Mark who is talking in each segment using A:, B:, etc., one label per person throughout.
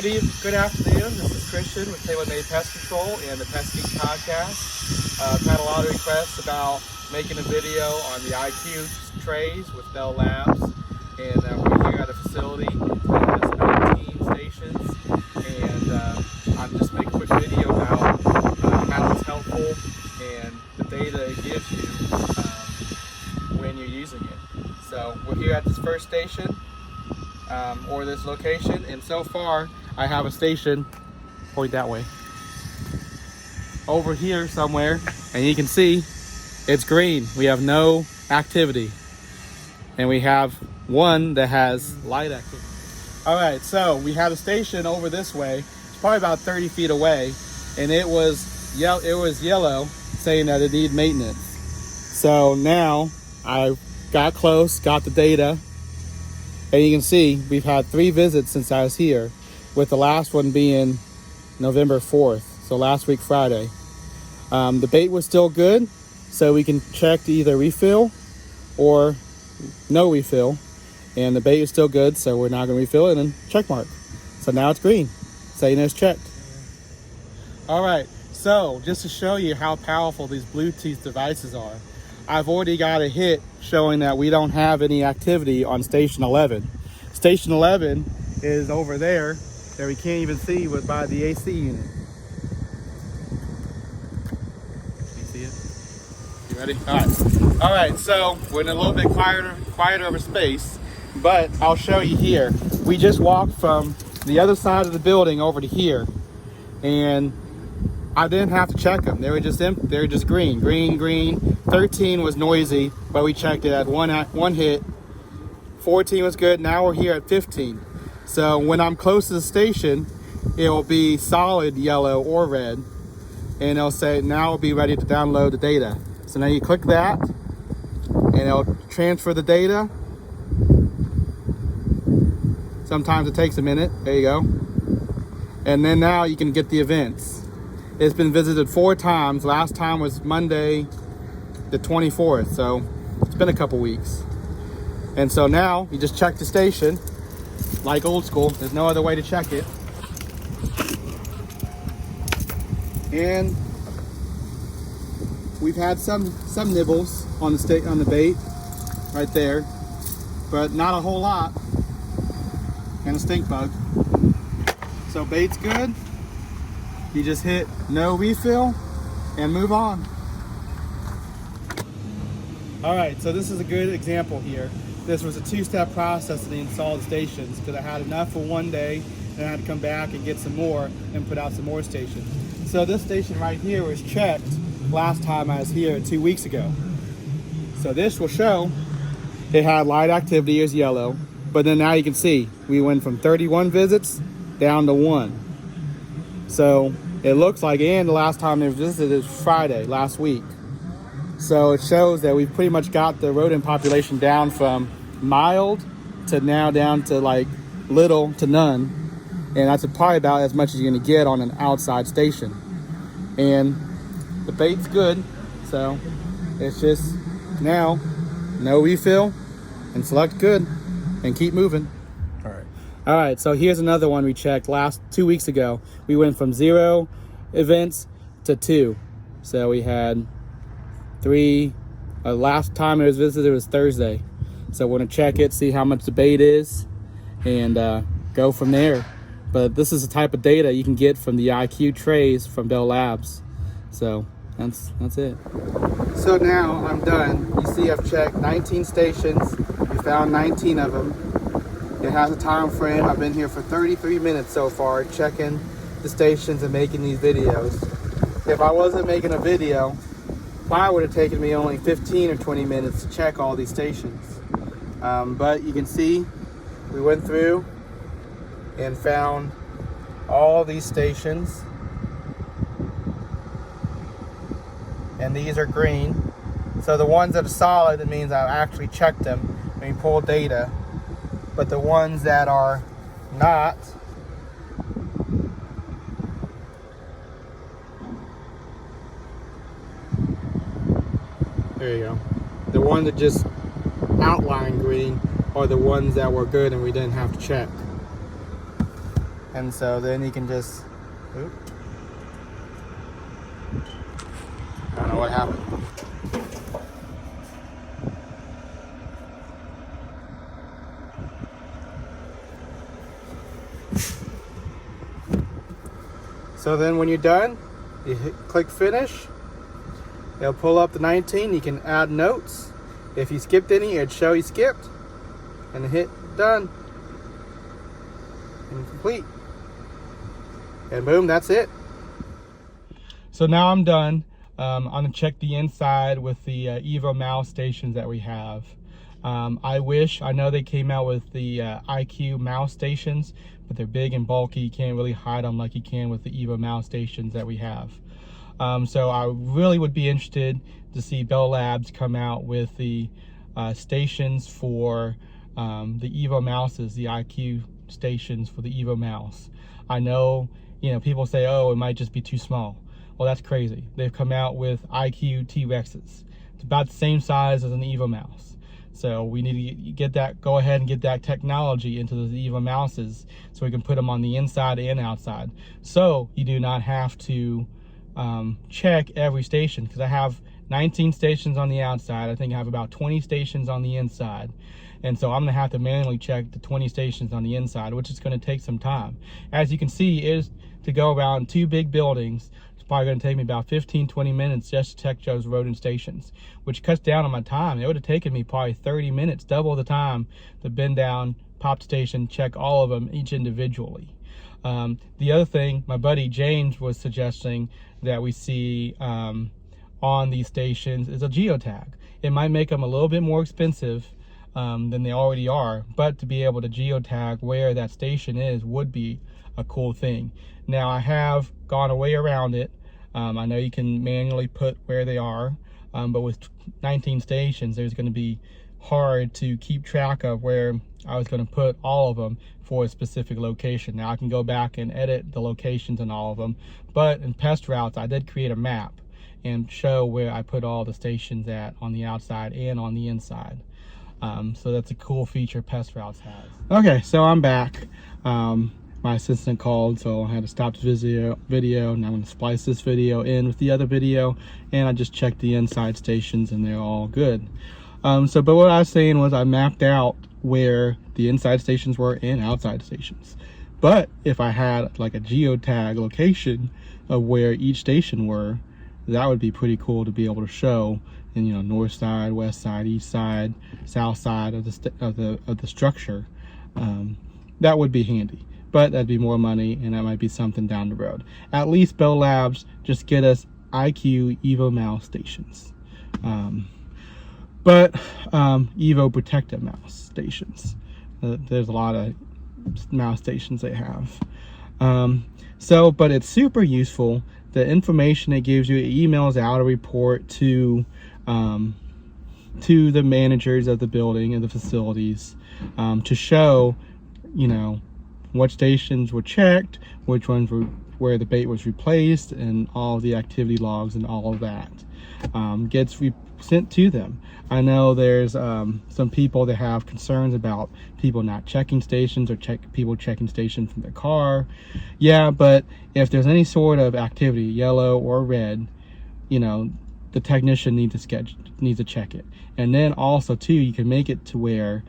A: Good afternoon. This is Christian with Taylor Made Pest Control and the Pest Geek Podcast. I've had a lot of requests about making a video on the IQ trays with Bell Labs, and we're here at a facility that has 19 stations, and I'm just making a quick video about how it's helpful and the data it gives you when you're using it. So we're here at this first station. Or this location, and so far I have a station, point that way, over here somewhere, and you can see it's green. We have no activity, and we have one that has light activity. All right, so we had a station over this way. It's probably about 30 feet away, and it was yellow, saying that it needed maintenance. So now I got close, got the data. And you can see we've had 3 visits since I was here, with the last one being November 4th, so last week Friday. The bait was still good, so we can check to either refill or no refill. And the bait is still good, so we're not going to refill it, and then check mark. So now it's green, saying it's checked. All right, so just to show you how powerful these Bluetooth devices are, I've already got a hit showing that we don't have any activity on station 11. Station 11 is over there that we can't even see by the AC unit. Can you see it? You ready? All right, so we're in a little bit quieter of a space, but I'll show you here. We just walked from the other side of the building over to here, and I didn't have to check them. They were just green. 13 was noisy, but we checked it at one hit. 14 was good. Now we're here at 15. So when I'm close to the station, it will be solid yellow or red, and it'll say now it'll be ready to download the data. So now you click that, and it'll transfer the data. Sometimes it takes a minute. There you go. And then now you can get the events. It's been visited 4 times. Last time was Monday the 24th, so it's been a couple weeks. And so now you just check the station like old school. There's no other way to check it. And we've had some nibbles on the bait right there, but not a whole lot, and a stink bug. So bait's good. You just hit no refill and move on. All right, so this is a good example here. This was a 2-step process to install the stations, because I had enough for one day, and I had to come back and get some more and put out some more stations. So this station right here was checked last time I was here 2 weeks ago. So this will show it had light activity as yellow, but then now you can see we went from 31 visits down to 1. So it looks like, and the last time they visited is Friday, last week. So it shows that we've pretty much got the rodent population down from mild to now down to like little to none. And that's probably about as much as you're gonna get on an outside station. And the bait's good, so it's just now no refill and select good and keep moving. All right, so here's another one we checked 2 weeks ago. We went from 0 events to 2. So we had 3. Last time it was visited was Thursday. So we're gonna check it, see how much the bait is, and go from there. But this is the type of data you can get from the IQ trays from Bell Labs. So that's it. So now I'm done. You see I've checked 19 stations. We found 19 of them. It has a time frame. I've been here for 33 minutes so far, checking the stations and making these videos. If I wasn't making a video, probably would have taken me only 15 or 20 minutes to check all these stations. But you can see we went through and found all these stations. And these are green. So the ones that are solid, it means I've actually checked them and we pulled data. But the ones that are not, there you go. The one that just outline green are the ones that were good and we didn't have to check. And so then you can just, oop, I don't know what happened. So then when you're done, you click finish. It'll pull up the 19. You can add notes. If you skipped any, it'd show you skipped. And hit done. And complete. And boom, that's it. So now I'm done. I'm gonna check the inside with the Evo mouse stations that we have. I know they came out with the IQ mouse stations, but they're big and bulky. You can't really hide them like you can with the Evo mouse stations that we have. So I really would be interested to see Bell Labs come out with the stations for the Evo mouses, the IQ stations for the Evo mouse. I know, people say, oh, it might just be too small. Well, that's crazy. They've come out with IQ T-Rexes. It's about the same size as an Evo mouse. So we need to go ahead and get that technology into the Evo mouses so we can put them on the inside and outside. So you do not have to check every station, because I have 19 stations on the outside. I think I have about 20 stations on the inside. And so I'm gonna have to manually check the 20 stations on the inside, which is gonna take some time. As you can see, is to go around 2 big buildings. It's probably gonna take me about 15-20 minutes just to check those rodent stations, which cuts down on my time. It would have taken me probably 30 minutes, double the time, to bend down, pop the station, check all of them each individually. The other thing, my buddy James was suggesting that we see on these stations is a geotag. It might make them a little bit more expensive than they already are, but to be able to geotag where that station is would be a cool thing. Now, I have gone a way around it. I know you can manually put where they are, but with 19 stations, there's going to be hard to keep track of where I was going to put all of them for a specific location. Now I can go back and edit the locations in all of them, but in pest routes I did create a map and show where I put all the stations at on the outside and on the inside. So that's a cool feature pest routes has. Okay, so I'm back. My assistant called, so I had to stop this video, and I'm going to splice this video in with the other video, and I just checked the inside stations and they're all good. But what I was saying was I mapped out where the inside stations were and outside stations. But if I had like a geotag location of where each station were, that would be pretty cool to be able to show in, north side, west side, east side, south side of the structure. That would be handy, but that'd be more money, and that might be something down the road. At least Bell Labs just get us IQ Evo mouse stations. But Evo Protecta mouse stations. There's a lot of mouse stations they have. But it's super useful. The information it gives you, it emails out a report to the managers of the building and the facilities to show, what stations were checked, which ones were where the bait was replaced, and all the activity logs and all of that gets sent to them. I know there's some people that have concerns about people not checking stations or people checking stations from their car. Yeah, but if there's any sort of activity, yellow or red, the technician needs to check it. And then also too, you can make it to where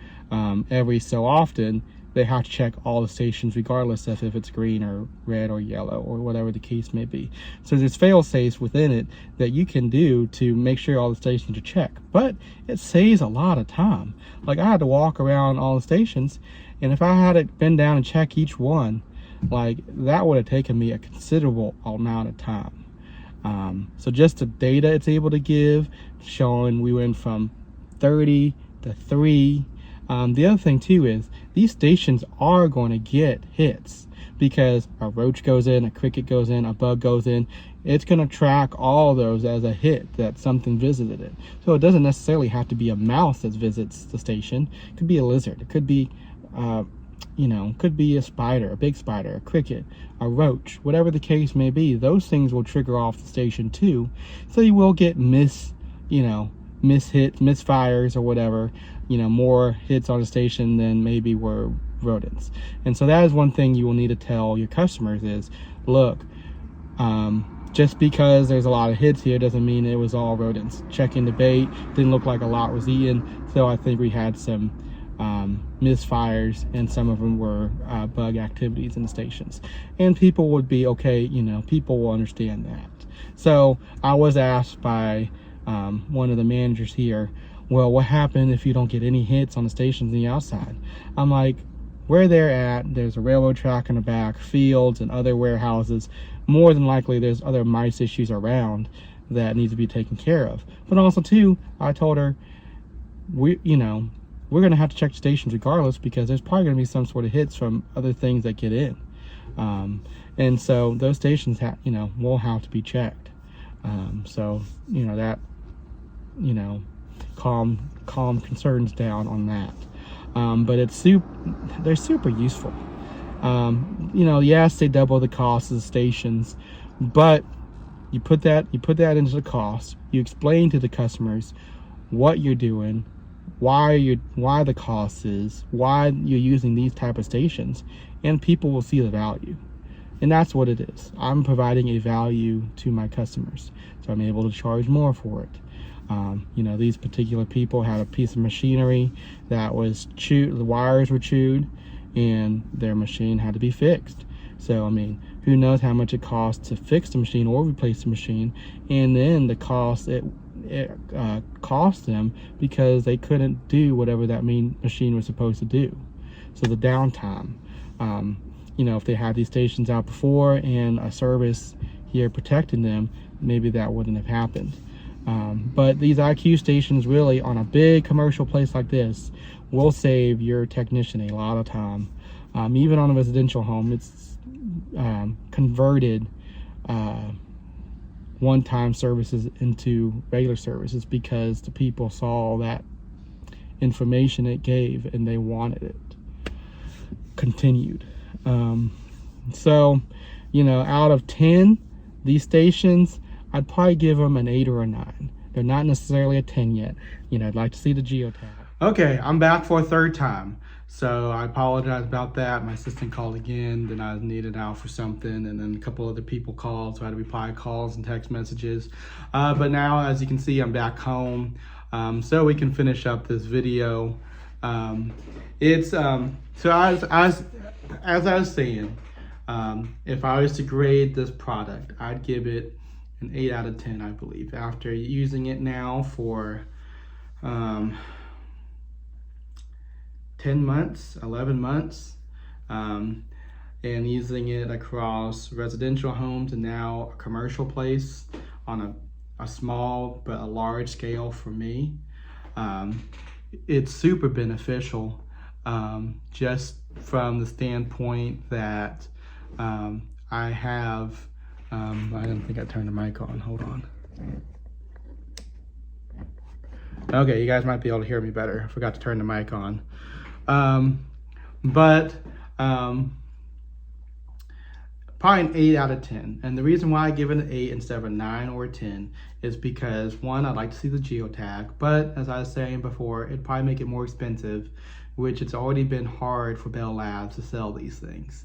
A: every so often they have to check all the stations regardless of if it's green or red or yellow or whatever the case may be. So there's fail-safes within it that you can do to make sure all the stations are checked. But it saves a lot of time. Like, I had to walk around all the stations, and if I had to bend down and check each one, like, that would have taken me a considerable amount of time. So just the data it's able to give, showing we went from 30 to 3. The other thing too is these stations are going to get hits, because a roach goes in, a cricket goes in, a bug goes in. It's going to track all those as a hit that something visited it. So it doesn't necessarily have to be a mouse that visits the station. It could be a lizard. It could be, could be a spider, a big spider, a cricket, a roach, whatever the case may be. Those things will trigger off the station too. So you will get mishits, misfires or whatever. More hits on a station than maybe were rodents. And so that is one thing you will need to tell your customers is, look, just because there's a lot of hits here doesn't mean it was all rodents. Checking the bait, didn't look like a lot was eaten, so I think we had some misfires, and some of them were bug activities in the stations. And people would be okay, people will understand that. So I was asked by one of the managers here, well, what happened if you don't get any hits on the stations on the outside? I'm like, where they're at, there's a railroad track in the back, fields and other warehouses. More than likely there's other mice issues around that need to be taken care of. But also too, I told her, we're going to have to check the stations regardless, because there's probably going to be some sort of hits from other things that get in. And so those stations will have to be checked. So, that, calm concerns down on that. But they're super useful. Yes, they double the cost of the stations, but you put that into the cost. You explain to the customers what you're doing, why the cost is, why you're using these type of stations, and people will see the value. And that's what it is. I'm providing a value to my customers, so I'm able to charge more for it. These particular people had a piece of machinery that was chewed, the wires were chewed, and their machine had to be fixed. So, who knows how much it costs to fix the machine or replace the machine, and then the cost it cost them because they couldn't do whatever that machine was supposed to do. So the downtime, if they had these stations out before and a service here protecting them, maybe that wouldn't have happened. But these IQ stations really on a big commercial place like this will save your technician a lot of time. Even on a residential home, it's converted one-time services into regular services because the people saw that information it gave and they wanted it continued. So, out of 10, these stations, I'd probably give them an 8 or a 9. They're not necessarily a 10 yet. I'd like to see the geotag. Okay, I'm back for a third time. So I apologize about that. My assistant called again, then I was needed out for something, and then a couple other people called, so I had to reply calls and text messages. But now, as you can see, I'm back home, so we can finish up this video. So as I was saying, if I was to grade this product, I'd give it an 8 out of 10, I believe. After using it now for 10 months, 11 months, and using it across residential homes and now a commercial place on a small but a large scale for me, it's super beneficial, just from the standpoint that I have, I don't think I turned the mic on, hold on. Okay, you guys might be able to hear me better. I forgot to turn the mic on. Probably an 8 out of 10. And the reason why I give it an 8 instead of a 9 or a 10 is because, one, I'd like to see the geotag, but as I was saying before, it'd probably make it more expensive, which it's already been hard for Bell Labs to sell these things.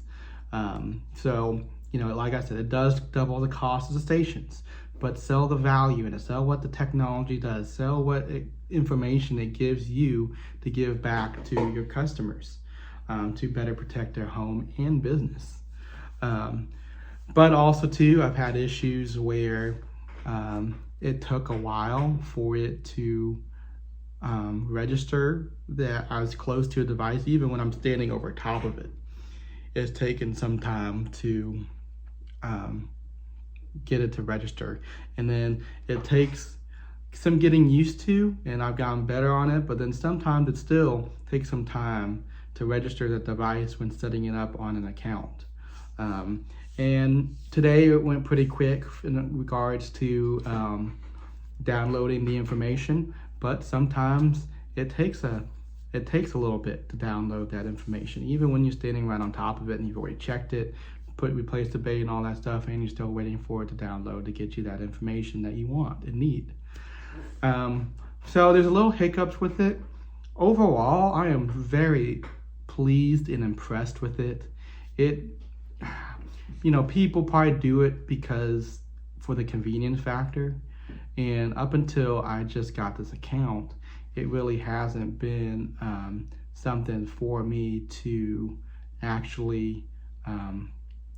A: So, like I said, it does double the cost of the stations, but sell the value in it, sell what the technology does, sell what information it gives you to give back to your customers, to better protect their home and business. But also too, I've had issues where it took a while for it to register that I was close to a device, even when I'm standing over top of it. It's taken some time to get it to register, and then it takes some getting used to, and I've gotten better on it, but then sometimes it still takes some time to register the device when setting it up on an account. And today it went pretty quick in regards to downloading the information, but sometimes it takes a little bit to download that information, even when you're standing right on top of it and you've already checked it, replaced the bait and all that stuff, and you're still waiting for it to download to get you that information that you want and need. So there's a little hiccups with it. Overall, I am very pleased and impressed with it. People probably do it because for the convenience factor. And up until I just got this account, it really hasn't been something for me to actually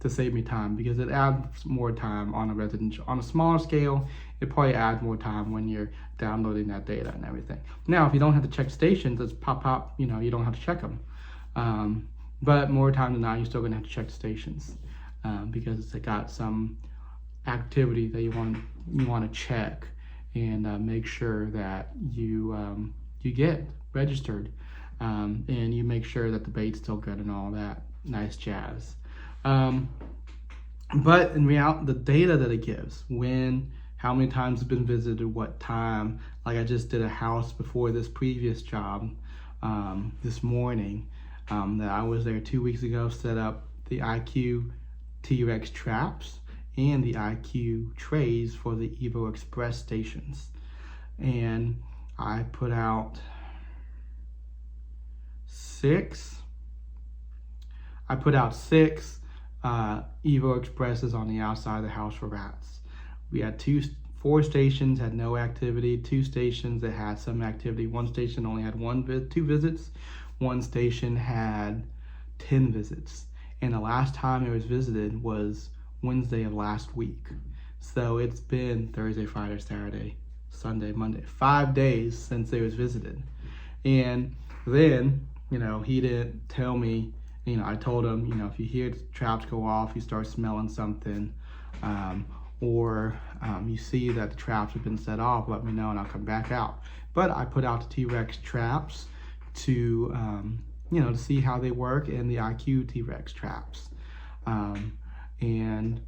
A: to save me time, because it adds more time on a smaller scale. It probably adds more time when you're downloading that data and everything. Now, if you don't have to check stations, it's pop, you don't have to check them. But more time than not, you're still gonna have to check the stations because it's got some activity that you want to check and make sure that you get registered, and you make sure that the bait's still good and all that nice jazz. But in reality, the data that it gives, when, how many times it's been visited, what time, like I just did a house before this previous job this morning that I was there 2 weeks ago, set up the IQ T-Rex traps and the IQ trays for the Evo Express stations. And I put out six Evo Expresses on the outside of the house for rats. We had 4 stations had no activity, 2 stations that had some activity. 1 station only had 2 visits. 1 station had 10 visits. And the last time it was visited was Wednesday of last week. So it's been Thursday, Friday, Saturday, Sunday, Monday, 5 days since it was visited. And then, he didn't tell me, I told him, if you hear the traps go off, you start smelling something, or you see that the traps have been set off, let me know and I'll come back out. But I put out the T-Rex traps to, to see how they work, and the IQ T-Rex traps. And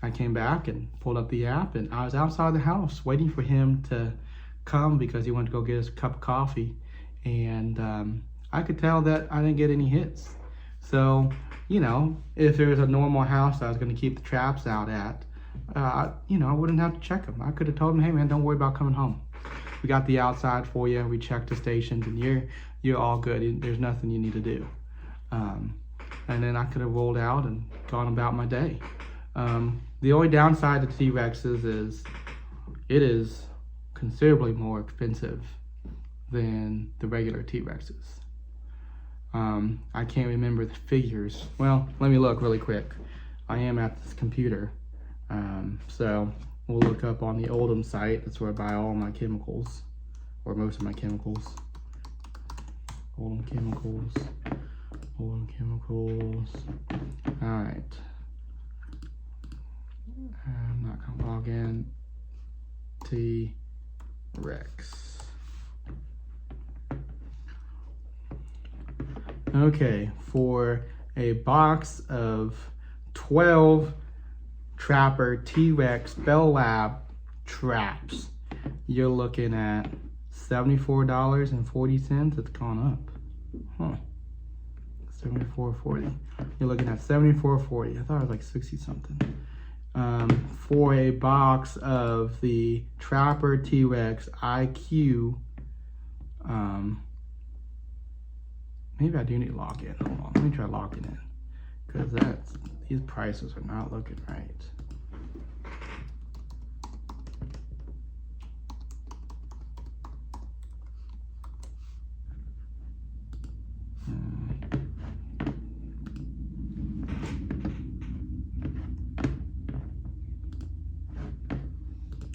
A: I came back and pulled up the app, and I was outside the house waiting for him to come because he wanted to go get his cup of coffee. And I could tell that I didn't get any hits. So, if there was a normal house I was going to keep the traps out at, I wouldn't have to check them. I could have told him, hey man, don't worry about coming home. We got the outside for you. We checked the stations, and you're all good. There's nothing you need to do. And then I could have rolled out and gone about my day. The only downside to T-Rexes is it is considerably more expensive than the regular T-Rexes. I can't remember the figures. Well, let me look really quick. I am at this computer. So we'll look up on the Oldham site. That's where I buy all my chemicals, or most of my chemicals. Oldham Chemicals. All right. I'm not gonna log in. T-Rex. Okay, for a box of 12 Trapper T-Rex Bell Lab traps, you're looking at $74.40. It's gone up. Huh. $74.40. You're looking at $74.40. I thought it was like 60 something. For a box of the Trapper T-Rex IQ, maybe I do need to log in. Hold on, let me try logging in, because these prices are not looking right.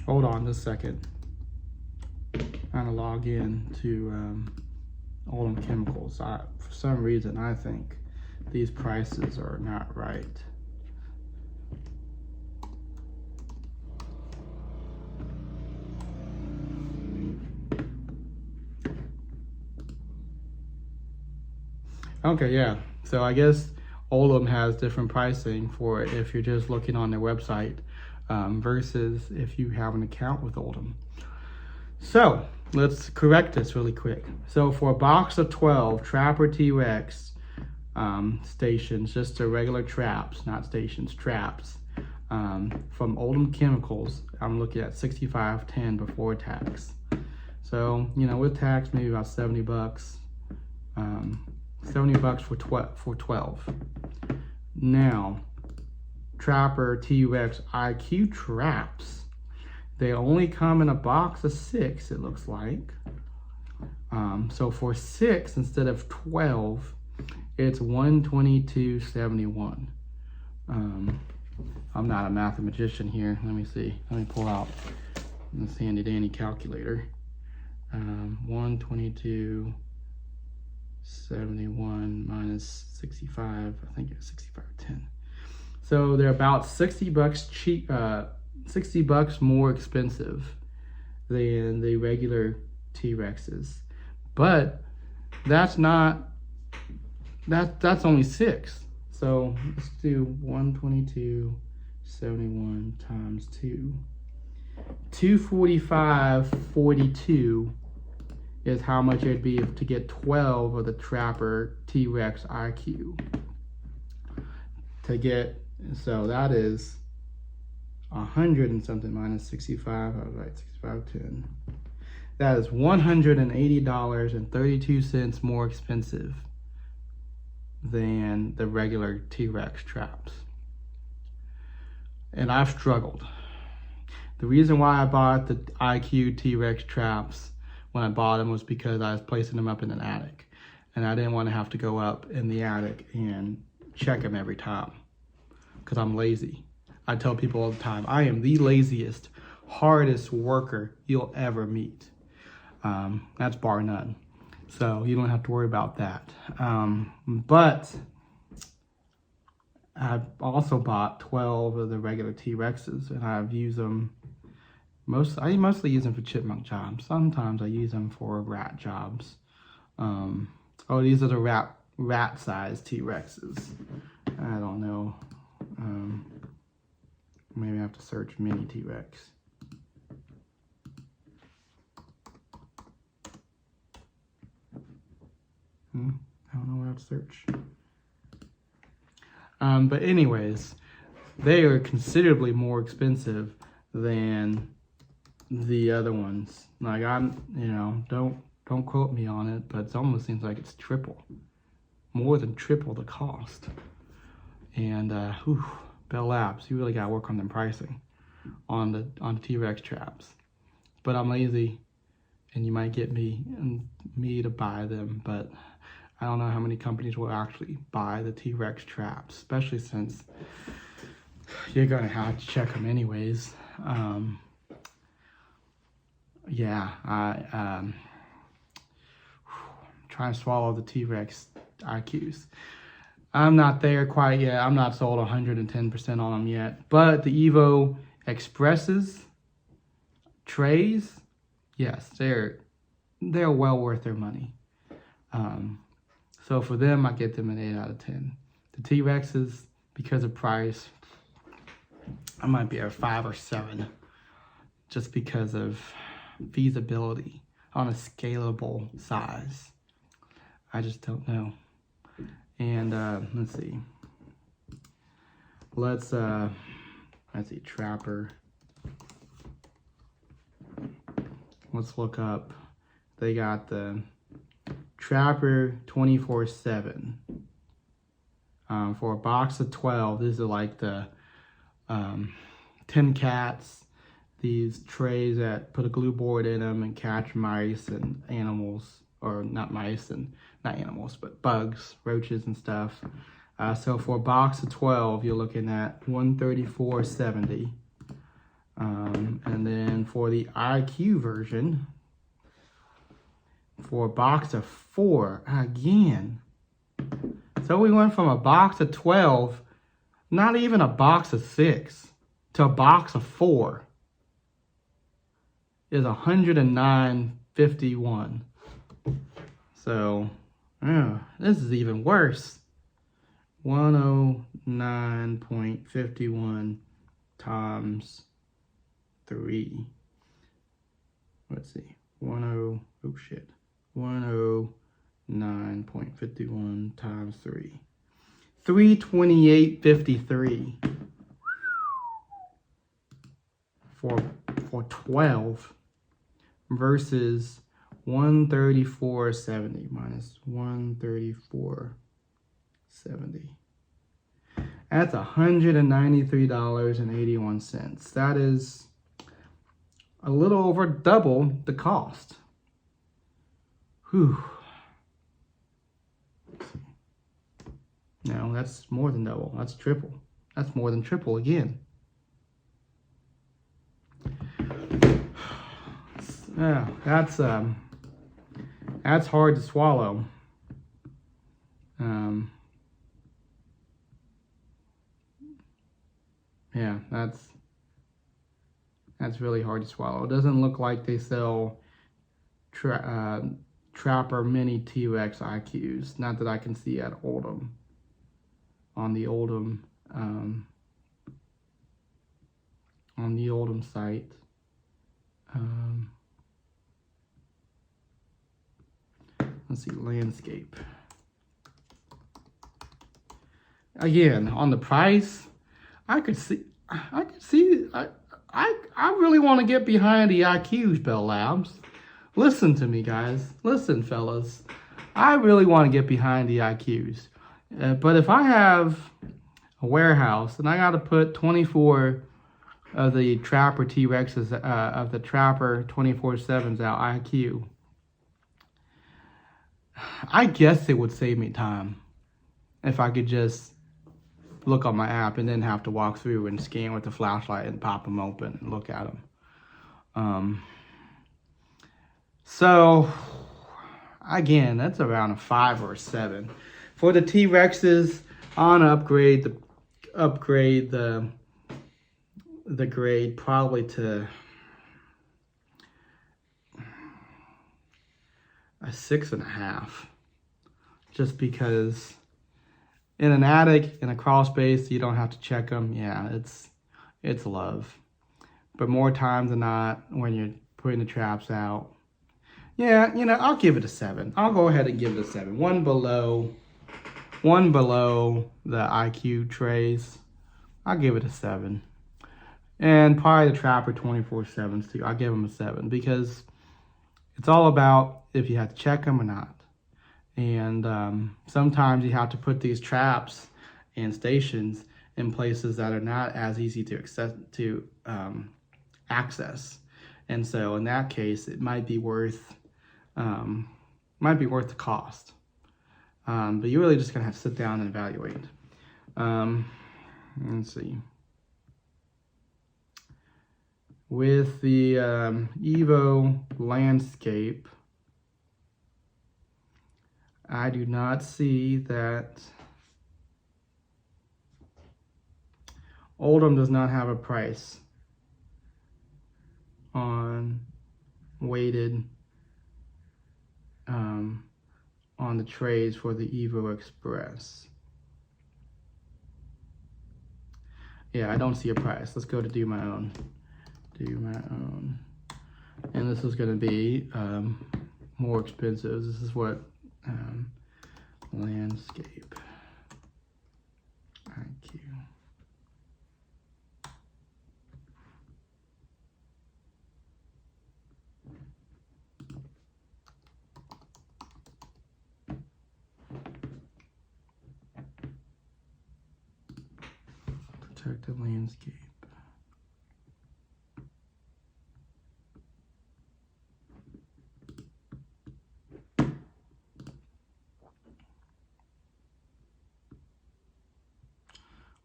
A: Hold on just a second. I'm trying to log in to Oldham Chemicals. For some reason, I think these prices are not right. Okay, yeah. So I guess Oldham has different pricing for it if you're just looking on their website versus if you have an account with Oldham. So let's correct this really quick. So for a box of 12 Trapper T-Rex stations, just the regular traps, not stations, traps, from Oldham Chemicals, I'm looking at $65.10 before tax. So, with tax, maybe about $70 $70 for 12. Now, Trapper T-Rex IQ traps, they only come in a box of 6, it looks like. So for 6 instead of 12, it's $122.71. I'm not a mathematician here. Let me see. Let me pull out this handy dandy calculator. 122.71 minus 65. I think it's 65.10. So they're about $60 cheap, $60 more expensive than the regular T-Rexes. But that's not, that's only 6. So let's do 122.71 times 2. 245.42 is how much it'd be to get 12 of the Trapper T-Rex IQ. To get, so that is 100 and something minus 65. I was right, 65.10. That is $180.32 more expensive than the regular T-Rex traps. And I've struggled. The reason why I bought the IQ T-Rex traps when I bought them was because I was placing them up in an attic. And I didn't want to have to go up in the attic and check them every time because I'm lazy. I tell people all the time, I am the laziest, hardest worker you'll ever meet. That's bar none. So you don't have to worry about that. But I've also bought 12 of the regular T-Rexes, and I've used them. I mostly use them for chipmunk jobs. Sometimes I use them for rat jobs. Oh, these are the rat-sized T-Rexes. I don't know. Maybe I have to search mini T-Rex. I don't know where to search. But anyways, they are considerably more expensive than the other ones. Like don't quote me on it, but it almost seems like it's more than triple the cost. And Bell Labs, you really gotta work on them pricing on the T-Rex traps. But I'm lazy, and you might get me to buy them, but I don't know how many companies will actually buy the T-Rex traps, especially since you're gonna have to check them anyways. Trying to swallow the T-Rex IQs. I'm not there quite yet. I'm not sold 110% on them yet. But the Evo Expresses trays, yes, they're well worth their money. So for them, I get them an 8 out of 10. The T-Rexes, because of price, I might be a 5 or 7, just because of feasibility on a scalable size. I just don't know. And let's see. Let's see, Trapper. Let's look up. They got the Trapper 24/7 for a box of 12. These are like the Tim Cats, these trays that put a glue board in them and catch mice and animals, or not mice and not animals, but bugs, roaches and stuff. So for a box of 12, you're looking at $134.70. And then for the IQ version, for a box of 4, again. So we went from a box of 12, not even a box of 6, to a box of 4 is $109.51. So, this is even worse. 109.51 times 3. Let's see. 109.51 times 3. 328.53 for 12 versus 134.70 minus 134.70. That's $193.81. That is a little over double the cost. Whew. No, that's more than double. That's triple. That's more than triple again. Yeah, that's hard to swallow. Yeah, that's really hard to swallow. It doesn't look like they sell Trapper Mini T-Rex IQs. Not that I can see at Oldham. On the Oldham site. Let's see, landscape. Again, on the price, I really want to get behind the IQs, Bell Labs. Listen to me, guys. Listen, fellas. I really want to get behind the IQs. But if I have a warehouse and I got to put 24 of the Trapper T-Rexes, of the Trapper 24/7s out IQ, I guess it would save me time if I could just look on my app and then have to walk through and scan with the flashlight and pop them open and look at them. So again, that's around a 5 or a 7. For the T-Rexes, on upgrade the grade probably to a 6.5, just because in an attic, in a crawl space, you don't have to check them. Yeah, it's love. But more times than not, when you're putting the traps out, yeah, I'll give it a 7. I'll go ahead and give it a 7. One below the IQ trays. I'll give it a 7. And probably the Trapper 24/7s too. I'll give them a 7 because it's all about if you have to check them or not. And sometimes you have to put these traps and stations in places that are not as easy to access. And so in that case, it might be worth the cost. But you're really just gonna have to sit down and evaluate. Let's see. With the Evo landscape, I do not see that Oldham does not have a price on weighted on the trays for the Evo Express. Yeah, I don't see a price. Let's go to do my own. And this is going to be more expensive. This is what landscape IQ. Protecta landscape.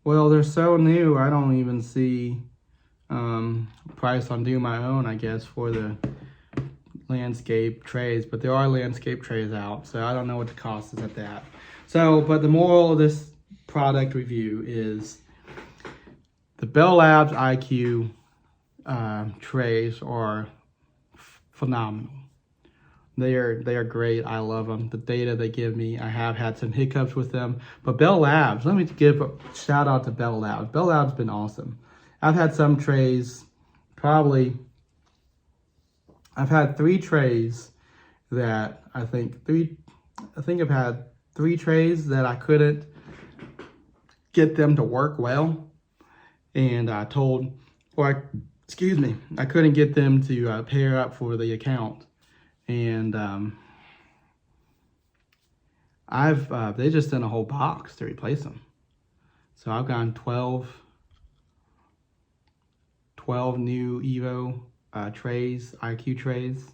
A: Well, they're so new, I don't even see price on Do My Own, I guess, for the landscape trays. But there are landscape trays out, so I don't know what the cost is at that. So, but the moral of this product review is the Bell Labs IQ trays are phenomenal. They are great. I love them. The data they give me, I have had some hiccups with them. But Bell Labs, let me give a shout out to Bell Labs. Bell Labs has been awesome. I've had some trays, I've had 3 trays that I've had 3 trays that I couldn't get them to work well. And I couldn't get them to pair up for the account. And they just done a whole box to replace them. So I've gotten 12 new Evo trays, IQ trays,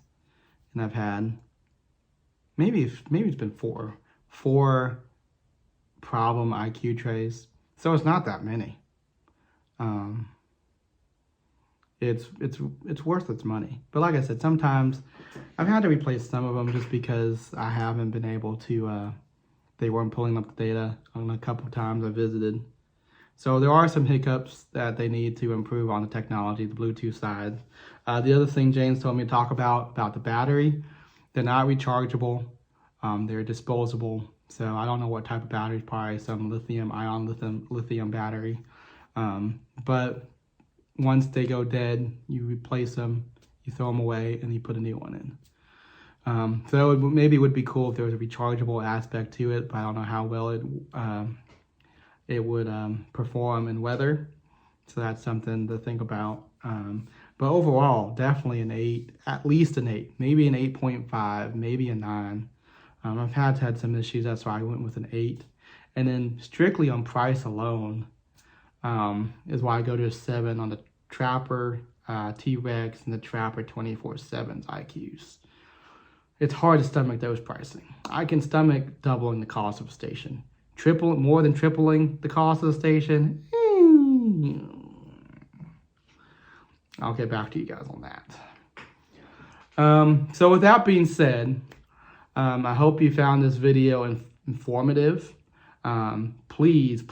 A: and I've had maybe it's been four problem IQ trays. So it's not that many. It's worth its money. But like I said, sometimes I've had to replace some of them just because I haven't been able to. They weren't pulling up the data on a couple of times I visited. So there are some hiccups that they need to improve on the technology, the Bluetooth side. The other thing James told me to talk about the battery, they're not rechargeable. They're disposable. So I don't know what type of battery, probably some lithium battery. But once they go dead, you replace them, you throw them away, and you put a new one in. So maybe it would be cool if there was a rechargeable aspect to it, but I don't know how well it would perform in weather. So that's something to think about. But overall, definitely an 8, at least an 8, maybe an 8.5, maybe a 9. I've had some issues, that's why I went with an 8. And then strictly on price alone is why I go to a 7 on the Trapper T-Rex and the Trapper 24/7's IQs. It's hard to stomach those pricing. I can stomach doubling the cost of a station. More than tripling the cost of the station. I'll get back to you guys on that. So with that being said, I hope you found this video informative. Please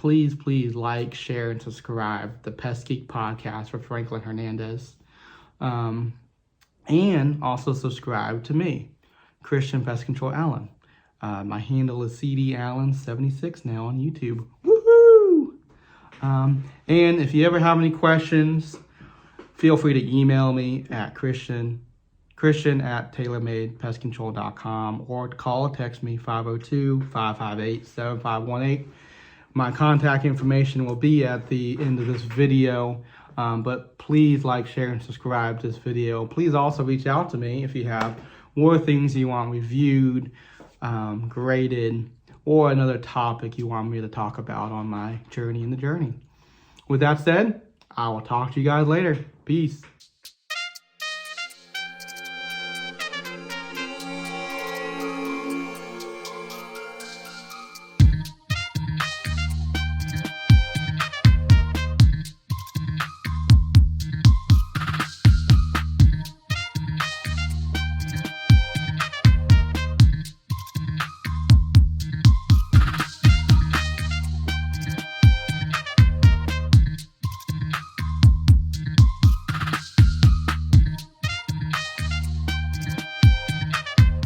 A: like, share, and subscribe the Pest Geek podcast for Franklin Hernandez. And also subscribe to me, Christian Pest Control Allen. My handle is CDAllen76 now on YouTube. Woohoo! And if you ever have any questions, feel free to email me at Christian at tailormadepestcontrol.com or call or text me 502-558-7518. My contact information will be at the end of this video. But please like, share, and subscribe to this video. Please also reach out to me if you have more things you want reviewed, graded, or another topic you want me to talk about on my journey in the journey. With that said, I will talk to you guys later. Peace.